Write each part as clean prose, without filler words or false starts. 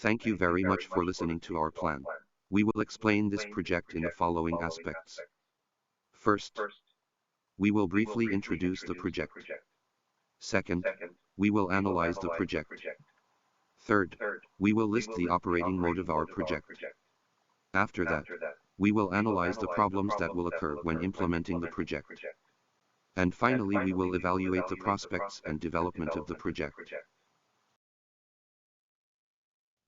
Thank you very much for listening to our plan. We will explain this project in the following aspects. First, we will briefly introduce the project. Second, we will analyze the project. Third, we will list the operating mode of our project. After that, we will analyze the problems that will occur when implementing the project. And finally, we will evaluate the prospects and development of the project.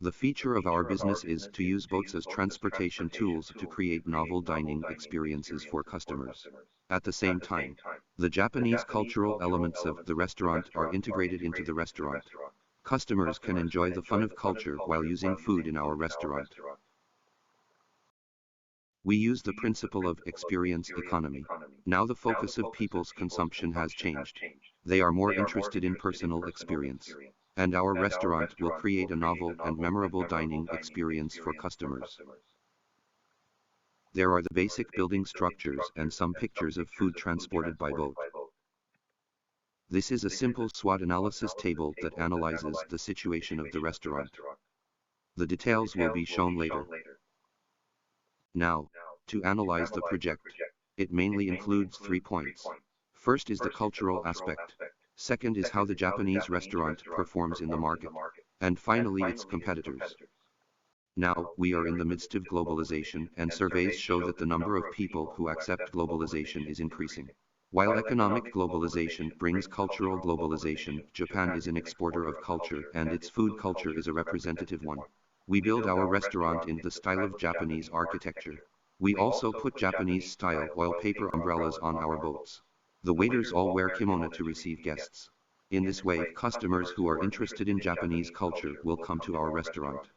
The feature of our business is to use boats as transportation tools to create novel dining experiences for customers. At the same time, the Japanese cultural elements of the restaurant are integrated into the restaurant. Customers can enjoy the fun of culture while using food in our restaurant. We use the principle of experience economy. Now the focus of people's consumption has changed. They are more interested in personal experience. And our restaurant will create a novel and memorable dining experience for customers. There are the basic building structures and some pictures of food transported by boat. This is a simple SWOT analysis table that analyzes the situation of the restaurant. The details will be shown later. Now, to analyze the project, it mainly includes 3 points. First is the cultural aspect. Second is how the Japanese restaurant performs in the market. And finally, its competitors. Now, we are in the midst of globalization, and surveys show that the number of people who accept globalization is increasing. While economic globalization brings cultural globalization, Japan is an exporter of culture, and its food culture is a representative one. We build our restaurant in the style of Japanese architecture. We also put Japanese-style oil paper umbrellas on our boats. The waiters all wear kimono to receive guests. In this way, customers who are interested in Japanese culture will come to our restaurant.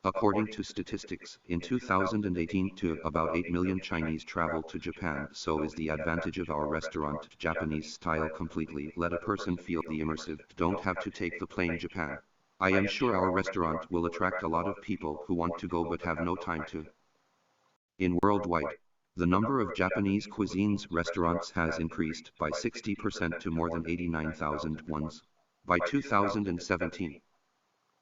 According to statistics, in 2018 about 8 million Chinese travel to Japan, so is the advantage of our restaurant, Japanese style completely. Let a person feel the immersive, don't have to take the plane Japan. I am sure our restaurant will attract a lot of people who want to go but have no time to. In worldwide, the number of Japanese cuisines restaurants has increased by 60% to more than 89,000 ones. By 2017,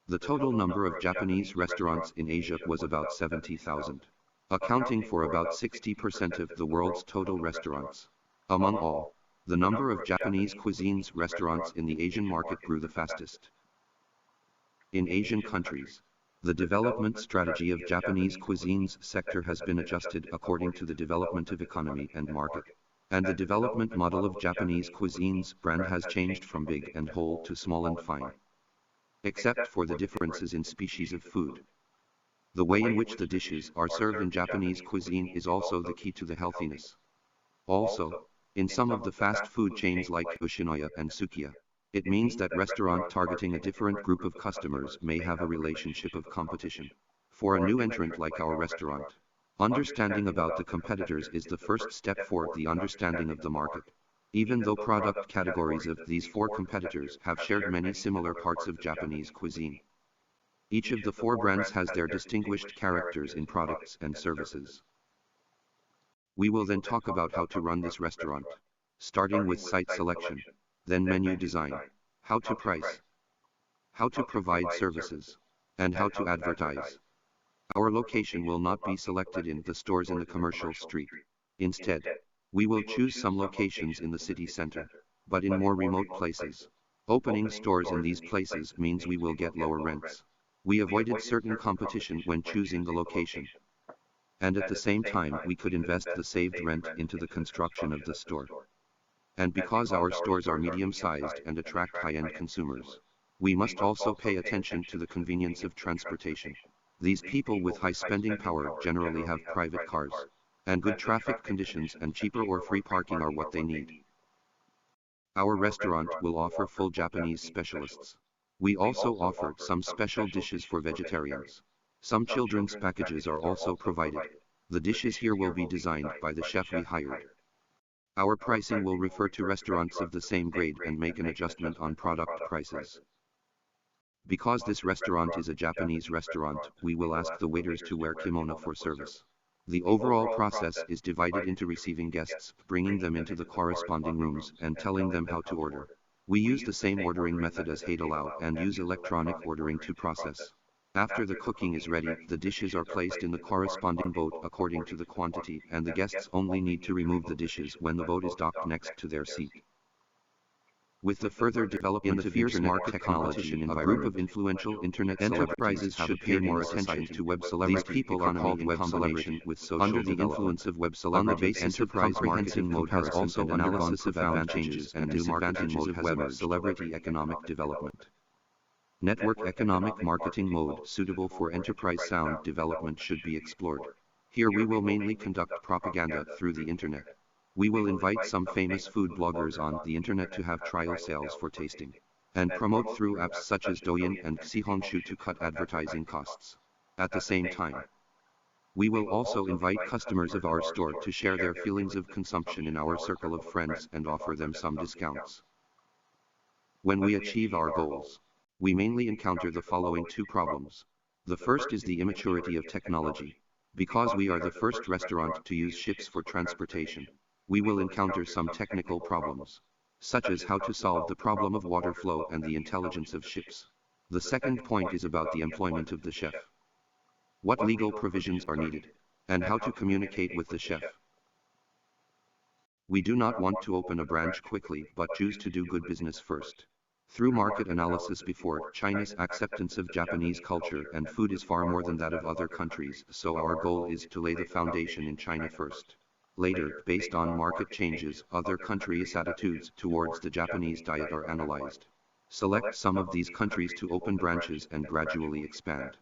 the total number of Japanese restaurants in Asia was about 70,000, accounting for about 60% of the world's total restaurants. Among all, the number of Japanese cuisines restaurants in the Asian market grew the fastest. In Asian countries, the development strategy of Japanese cuisines sector has been adjusted according to the development of economy and market. And the development model of Japanese cuisines brand has changed from big and whole to small and fine. Except for the differences in species of food. The way in which the dishes are served in Japanese cuisine is also the key to the healthiness. Also, in some of the fast food chains like Yoshinoya and Sukiya, it means that restaurant targeting a different group of customers may have a relationship of competition. For a new entrant like our restaurant, understanding about the competitors is the first step for the understanding of the market. Even though product categories of these 4 competitors have shared many similar parts of Japanese cuisine, each of the 4 brands has their distinguished characters in products and services. We will then talk about how to run this restaurant, starting with site selection, then menu design, how to price, how to provide services, and how to advertise. Our location will not be selected in the stores in the commercial street. Instead, we will choose some locations in the city center, but in more remote places. Opening stores in these places means we will get lower rents. We avoided certain competition when choosing the location. And at the same time, we could invest the saved rent into the construction of the store. And because our stores are medium-sized and attract high-end consumers, we must also pay attention to the convenience of transportation. These people with high spending power generally have private cars. And good traffic conditions and cheaper or free parking are what they need. Our restaurant will offer full Japanese specialists. We also offer some special dishes for vegetarians. Some children's packages are also provided. The dishes here will be designed by the chef we hired. Our pricing will refer to restaurants of the same grade and make an adjustment on product prices. Because this restaurant is a Japanese restaurant, we will ask the waiters to wear kimono for service. The overall process is divided into receiving guests, bringing them into the corresponding rooms, and telling them how to order. We use the same ordering method as Haidalao and use electronic ordering to process. After the cooking is ready, the dishes are placed in the corresponding boat according to the quantity, and the guests only need to remove the dishes when the boat is docked next to their seat. With the further development of internet technology, a group of influential internet enterprises should pay more attention to web celebrities. These people are called web celebrities. Under the influence of web celebrities, enterprise marketing mode has also undergone profound changes and disadvantages of web celebrity economic development. Network economic marketing mode suitable for enterprise sound development should be explored. Here we will mainly conduct propaganda through the internet. We will invite some famous food bloggers on the internet to have trial sales for tasting, and promote through apps such as Douyin and Xihongshu to cut advertising costs. At the same time, we will also invite customers of our store to share their feelings of consumption in our circle of friends and offer them some discounts. When we achieve our goals, we mainly encounter the following two problems. The first is the immaturity of technology. Because we are the first restaurant to use ships for transportation, we will encounter some technical problems, such as how to solve the problem of water flow and the intelligence of ships. The second point is about the employment of the chef. What legal provisions are needed, and how to communicate with the chef. We do not want to open a branch quickly but choose to do good business first. Through market analysis before, China's acceptance of Japanese culture and food is far more than that of other countries, so our goal is to lay the foundation in China first. Later, based on market changes, other countries' attitudes towards the Japanese diet are analyzed. Select some of these countries to open branches and gradually expand.